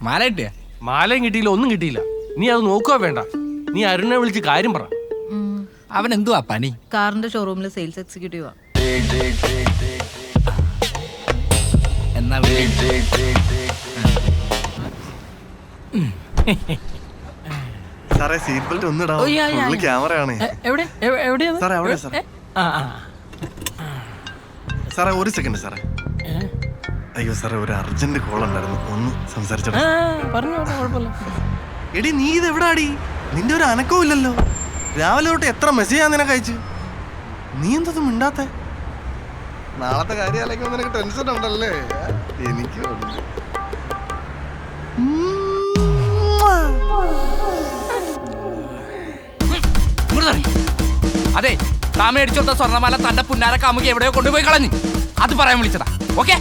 മാല കിട്ടിയ? മാലയും കിട്ടിയില്ല, ഒന്നും കിട്ടിയില്ല. നീ അത് നോക്കുക വേണ്ട. നീ അരുണിനെ വിളിച്ച് കാര്യം പറ. അവൻ എന്തുവാ പണി? കാറിന്റെ ഷോറൂമിൽ സെയിൽസ് എക്സിക്യൂട്ടീവാ. എന്നാ സാറേ സീറ്റ് ബെൽറ്റ് ഒന്നിടാ. ക്യാമറയാണ് സാറേ. അവിടെ സാറേ ഒരു സെക്കൻഡ് സാറേ. അയ്യോ സാറേ, ഒരു അർജന്റ് കോൾ ഉണ്ടായിരുന്നു, ഒന്ന് സംസാരിച്ചോ. എടി നീ ഇത് എവിടാടി? നിന്റെ ഒരു അനക്കവും ഇല്ലല്ലോ. രാവിലെ തൊട്ട് എത്ര മെസ്സേജാ നിനക്ക് അയച്ചു? നീ എന്തത് മിണ്ടാത്ത? നാളത്തെ കാര്യം നിനക്ക് ടെൻഷൻ ഉണ്ടല്ലേ? എനിക്ക് അതെ, താമ അടിച്ചോട്ട സ്വർണ്ണമാല തന്റെ പുന്നാര കാമുകി എവിടെയോ കൊണ്ടുപോയി കളഞ്ഞു. അത് പറയാൻ വിളിച്ചതാ. ഓക്കെ.